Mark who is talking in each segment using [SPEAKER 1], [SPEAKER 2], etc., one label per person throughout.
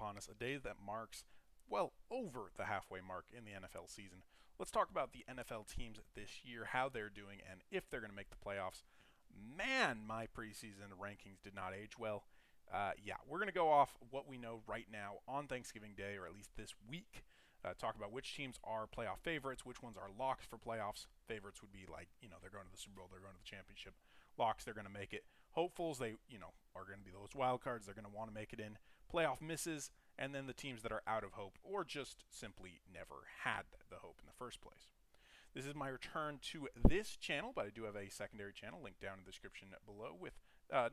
[SPEAKER 1] upon us, a day that marks well over the halfway mark in the NFL season. Let's talk about the NFL teams this year, how they're doing, and if they're going to make the playoffs. Man, my preseason rankings did not age well. We're going to go off what we know right now on Thanksgiving Day, or at least this week. Talk about which teams are playoff favorites, which ones are locked for playoffs. Favorites would be like, they're going to the Super Bowl, they're going to the championship. Locks, they're going to make it. Hopefuls, they, are going to be those wild cards. They're going to want to make it in. Playoff misses, and then the teams that are out of hope or just simply never had the hope in the first place. This is my return to this channel, but I do have a secondary channel linked down in the description below with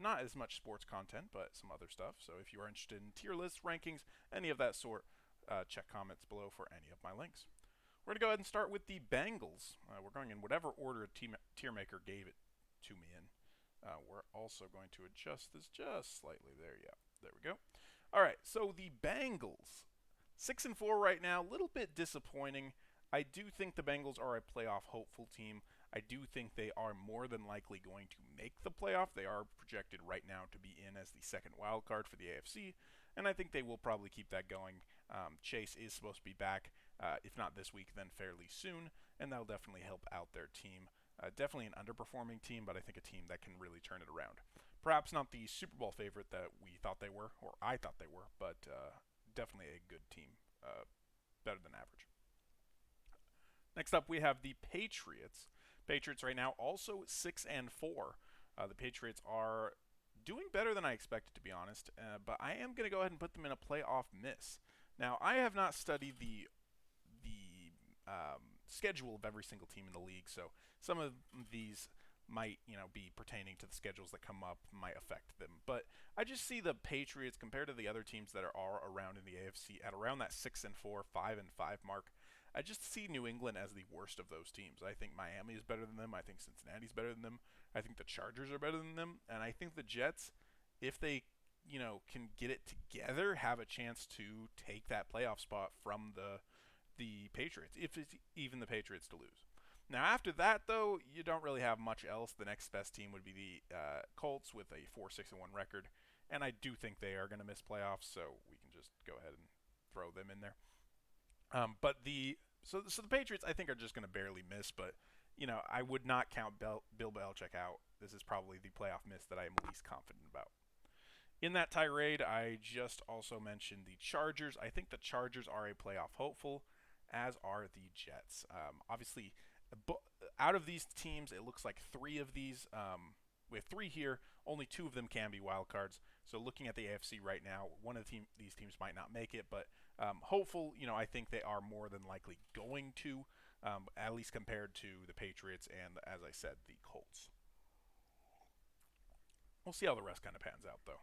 [SPEAKER 1] not as much sports content, but some other stuff. So if you are interested in tier lists, rankings, any of that sort, check comments below for any of my links. We're going to go ahead and start with the Bengals. We're going in whatever order a tier maker gave it to me in. We're also going to adjust this just slightly there. Yeah, there we go. All right, so the Bengals, 6-4 right now, a little bit disappointing. I do think the Bengals are a playoff hopeful team. I do think they are more than likely going to make the playoff. They are projected right now to be in as the second wild card for the AFC, and I think they will probably keep that going. Chase is supposed to be back, if not this week, then fairly soon, and that'll definitely help out their team. Definitely an underperforming team, but I think a team that can really turn it around. Perhaps not the Super Bowl favorite that we thought they were, or I thought they were, but definitely a good team, better than average. Next up, we have the Patriots. Patriots right now also 6-4. The Patriots are doing better than I expected, to be honest, but I am going to go ahead and put them in a playoff miss. Now, I have not studied the schedule of every single team in the league, so some of these might be pertaining to the schedules that come up, might affect them. But I just see the Patriots compared to the other teams that are around in the AFC at around that 6-4, 5-5 mark. I just see New England as the worst of those teams. I think Miami is better than them. I think Cincinnati's better than them. I think the Chargers are better than them, and I think the Jets, if they can get it together, have a chance to take that playoff spot from the Patriots, if it's even the Patriots to lose. Now, after that, though, you don't really have much else. The next best team would be the Colts with a 4-6-1 record, and I do think they are going to miss playoffs, so we can just go ahead and throw them in there. So the Patriots, I think, are just going to barely miss, but I would not count Bill Belichick out. This is probably the playoff miss that I am least confident about. In that tirade, I just also mentioned the Chargers. I think the Chargers are a playoff hopeful, as are the Jets. Obviously, out of these teams, it looks like three of these. We have three here. Only two of them can be wild cards. So looking at the AFC right now, one of these teams might not make it, but hopeful. I think they are more than likely going to, at least compared to the Patriots and, as I said, the Colts. We'll see how the rest kind of pans out, though.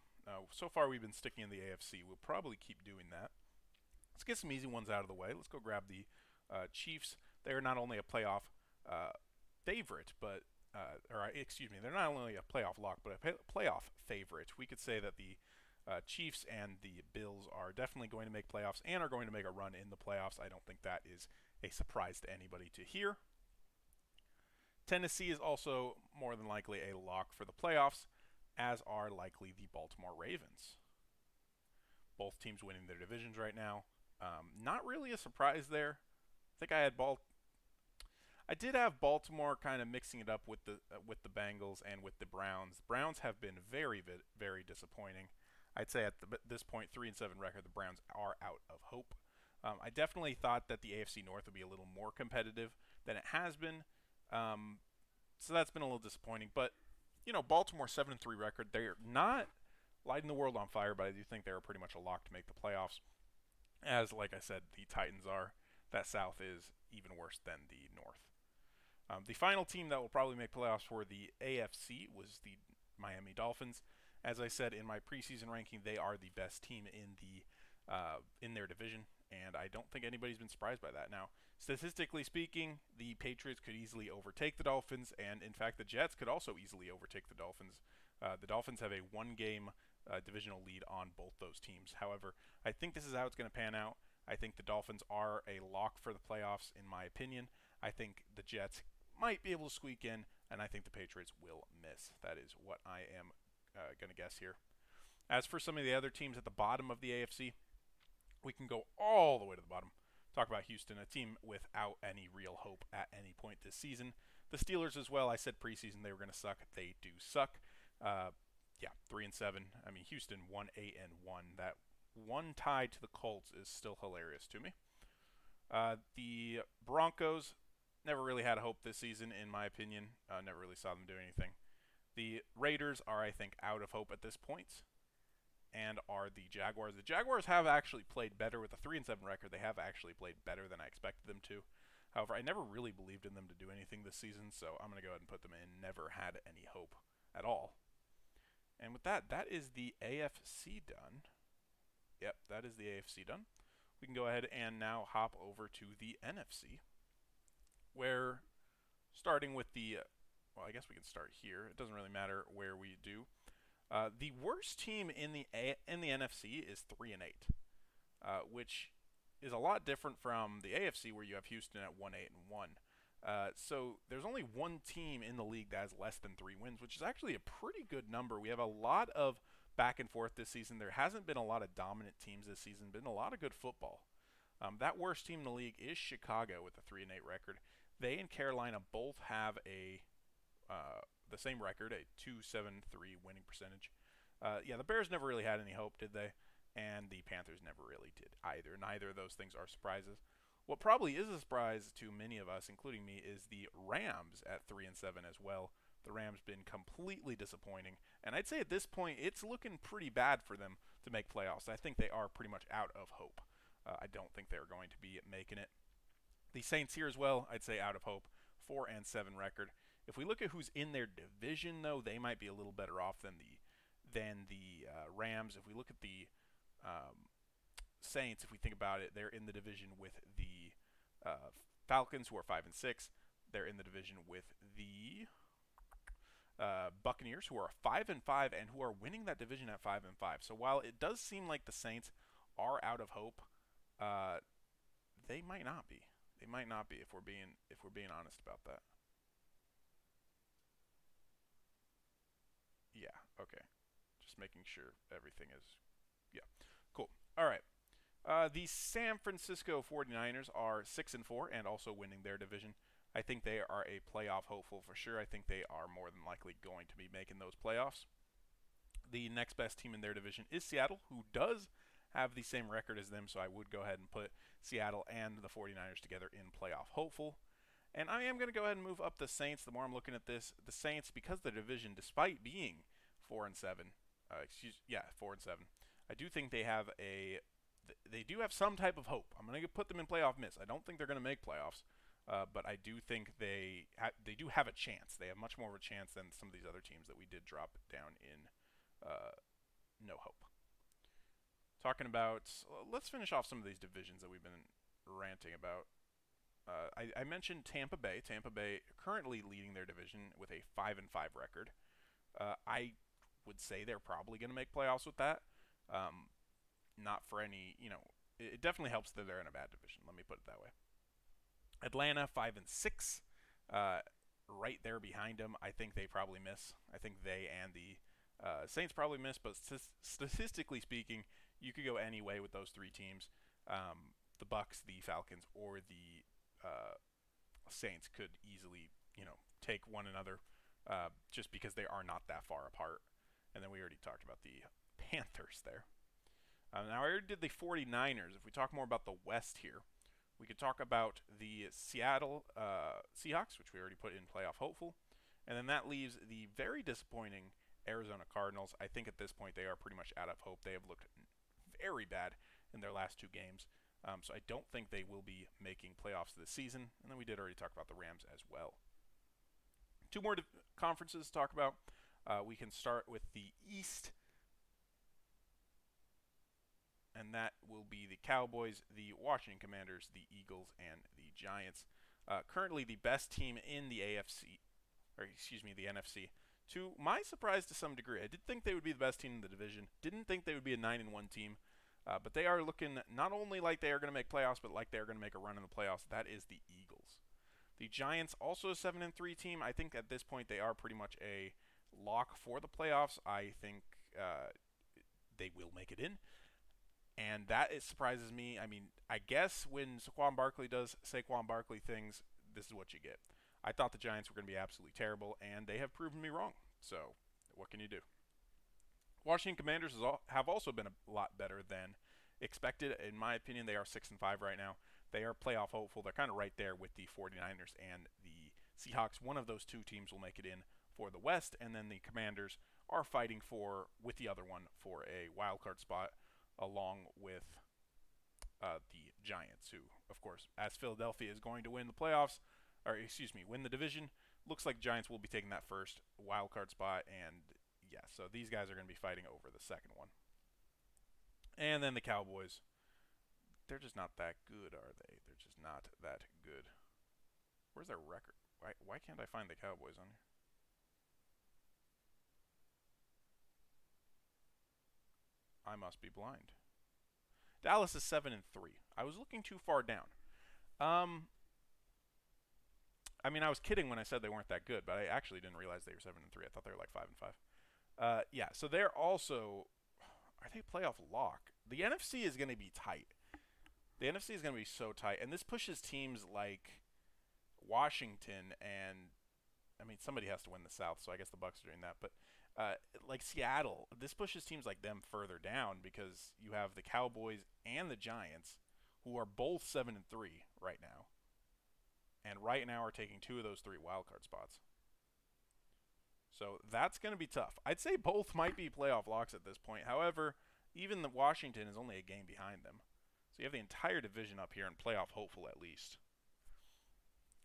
[SPEAKER 1] So far, we've been sticking in the AFC. We'll probably keep doing that. Let's get some easy ones out of the way. Let's go grab the Chiefs. They are not only a playoff favorite, but they're not only a playoff lock, but a playoff favorite. We could say that the Chiefs and the Bills are definitely going to make playoffs and are going to make a run in the playoffs. I don't think that is a surprise to anybody to hear. Tennessee is also more than likely a lock for the playoffs, as are likely the Baltimore Ravens. Both teams winning their divisions right now. Not really a surprise there. I think I did have Baltimore kind of mixing it up with the Bengals and with the Browns. The Browns have been very, very disappointing. I'd say at this point, 3-7 record, the Browns are out of hope. I definitely thought that the AFC North would be a little more competitive than it has been. So that's been a little disappointing. But Baltimore 7-3 record. They're not lighting the world on fire, but I do think they're pretty much a lock to make the playoffs. As, like I said, the Titans are. That South is even worse than the North. The final team that will probably make playoffs for the AFC was the Miami Dolphins. As I said in my preseason ranking, they are the best team in their division, and I don't think anybody's been surprised by that. Now, statistically speaking, the Patriots could easily overtake the Dolphins, and in fact, the Jets could also easily overtake the Dolphins. The Dolphins have a one-game divisional lead on both those teams. However, I think this is how it's going to pan out. I think the Dolphins are a lock for the playoffs, in my opinion. I think the Jets might be able to squeak in, and I think the Patriots will miss. That is what I am going to guess here. As for some of the other teams at the bottom of the AFC, We can go all the way to the bottom. Talk about Houston, a team without any real hope at any point this season. The Steelers as well. I said preseason they were going to suck. They do suck. Uh, yeah, 3-7. I mean, Houston 1-8-1. That one tie to the Colts is still hilarious to me. The Broncos never really had hope this season, in my opinion. Never really saw them do anything. The Raiders are, I think, out of hope at this point, and are the Jaguars. The Jaguars have actually played better with a 3-7 record. They have actually played better than I expected them to. However, I never really believed in them to do anything this season, so I'm going to go ahead and put them in. Never had any hope at all. And with that, that is the AFC done. Yep, that is the AFC done. We can go ahead and now hop over to the NFC, where starting with the, well, I guess we can start here. It doesn't really matter where we do. The worst team in the NFC is 3-8, which is a lot different from the AFC, where you have Houston at 1-8-1. So there's only one team in the league that has less than 3 wins, which is actually a pretty good number. We have a lot of back and forth this season. There hasn't been a lot of dominant teams this season. Been a lot of good football. That worst team in the league is Chicago with a 3-8 record. They and Carolina both have the same record, a 2.73 winning percentage. Yeah, the Bears never really had any hope, did they? And the Panthers never really did either. Neither of those things are surprises. What probably is a surprise to many of us, including me, is the Rams at 3-7 as well. The Rams been completely disappointing, and I'd say at this point it's looking pretty bad for them to make playoffs. I think they are pretty much out of hope. I don't think they're going to be making it. The Saints here as well, I'd say out of hope. 4-7 record. If we look at who's in their division, though, they might be a little better off than the Rams. If we look at the Saints, if we think about it, they're in the division with the Falcons, who are 5-6. They're in the division with the Buccaneers, who are 5-5 and who are winning that division at 5-5. So while it does seem like the Saints are out of hope, they might not be. They might not be if we're being honest about that. Yeah. Okay. Just making sure everything is. Yeah. Cool. All right. The San Francisco 49ers are 6-4 and also winning their division. I think they are a playoff hopeful for sure. I think they are more than likely going to be making those playoffs. The next best team in their division is Seattle, who does have the same record as them, so I would go ahead and put Seattle and the 49ers together in playoff hopeful. And I am going to go ahead and move up the Saints. The more I'm looking at this, the Saints, because the division, despite being 4-7, 4-7, I do think they have some type of hope. I'm going to put them in playoff miss. I don't think they're going to make playoffs, but I do think they do have a chance. They have much more of a chance than some of these other teams that we did drop down in no hope. Talking about, let's finish off some of these divisions that we've been ranting about. I mentioned Tampa Bay. Tampa Bay currently leading their division with a 5-5 record. I would say they're probably going to make playoffs with that. Not for any, it definitely helps that they're in a bad division. Let me put it that way. Atlanta 5-6, right there behind them. I think they probably miss. I think they and the Saints probably miss, but statistically speaking, you could go any way with those three teams. The Bucks, the Falcons, or the Saints could easily, take one another, just because they are not that far apart. And then we already talked about the Panthers there. Now I already did the 49ers. If we talk more about the West here, we could talk about the Seattle Seahawks, which we already put in playoff hopeful. And then that leaves the very disappointing Arizona Cardinals. I think at this point they are pretty much out of hope. They have looked very bad in their last 2 games. So I don't think they will be making playoffs this season. And then we did already talk about the Rams as well. 2 more conferences to talk about. We can start with the East. And that will be the Cowboys, the Washington Commanders, the Eagles, and the Giants. Currently the best team in the the NFC. To my surprise to some degree, I did think they would be the best team in the division. Didn't think they would be a 9-1 team. But they are looking not only like they are going to make playoffs, but like they are going to make a run in the playoffs. That is the Eagles. The Giants, also a 7-3 team. I think at this point they are pretty much a lock for the playoffs. I think they will make it in. And that it surprises me. I mean, I guess when Saquon Barkley does Saquon Barkley things, this is what you get. I thought the Giants were going to be absolutely terrible, and they have proven me wrong. So, what can you do? Washington Commanders have also been a lot better than expected. In my opinion, they are 6-5 right now. They are playoff hopeful. They're kind of right there with the 49ers and the Seahawks. One of those two teams will make it in for the West, and then the Commanders are fighting for, with the other one, for a wild card spot, along with the Giants, who, of course, as Philadelphia is going to win the playoffs, or excuse me, win the division, looks like Giants will be taking that first wild card spot, and yeah, so these guys are going to be fighting over the second one. And then the Cowboys, they're just not that good, are they? They're just not that good. Where's their record? Why can't I find the Cowboys on here? I must be blind. Dallas is 7-3. I was looking too far down. Um, I mean, I was kidding when I said they weren't that good, but I actually didn't realize they were 7-3. I thought they were like 5-5. Yeah, so they're also, are they playoff lock? The NFC is going to be tight. The NFC is going to be so tight, and this pushes teams like Washington and I mean somebody has to win the South, so I guess the Bucks are doing that. But like Seattle, this pushes teams like them further down because you have the Cowboys and the Giants, who are both 7-3 right now, and right now are taking two of those three wild card spots. So that's going to be tough. I'd say both might be playoff locks at this point. However, even the Washington is only a game behind them. So you have the entire division up here and playoff hopeful at least.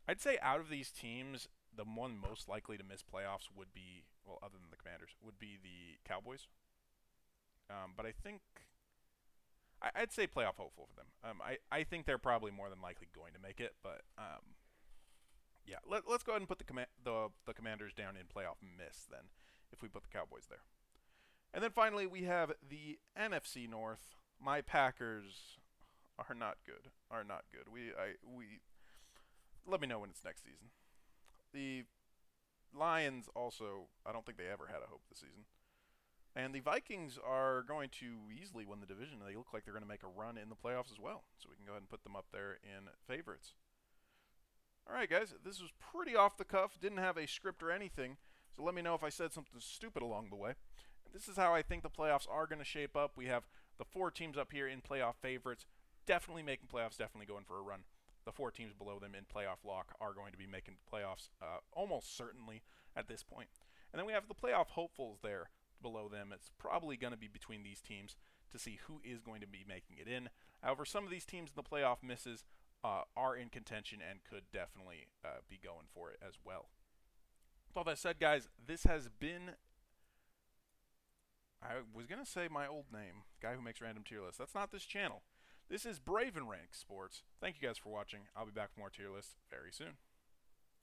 [SPEAKER 1] I'd say out of these teams, the one most likely to miss playoffs would be, well, other than the Commanders, would be the Cowboys. But I think I'd say playoff hopeful for them. I think they're probably more than likely going to make it, but yeah, let's go ahead and put the Commanders down in playoff miss then, if we put the Cowboys there. And then finally we have the NFC North. My Packers are not good. Are not good. We let me know when it's next season. The Lions also, I don't think they ever had a hope this season. And the Vikings are going to easily win the division. They look like they're going to make a run in the playoffs as well. So we can go ahead and put them up there in favorites. All right, guys, this was pretty off the cuff. Didn't have a script or anything. So let me know if I said something stupid along the way. This is how I think the playoffs are going to shape up. We have the four teams up here in playoff favorites, definitely making playoffs, definitely going for a run. The four teams below them in playoff lock are going to be making playoffs almost certainly at this point. And then we have the playoff hopefuls there below them. It's probably going to be between these teams to see who is going to be making it in. However, some of these teams in the playoff misses are in contention and could definitely be going for it as well. With all that said, guys, this has been, I was going to say my old name, guy who makes random tier lists. That's not this channel. This is Brave and Rank Sports. Thank you guys for watching. I'll be back with more tier lists very soon.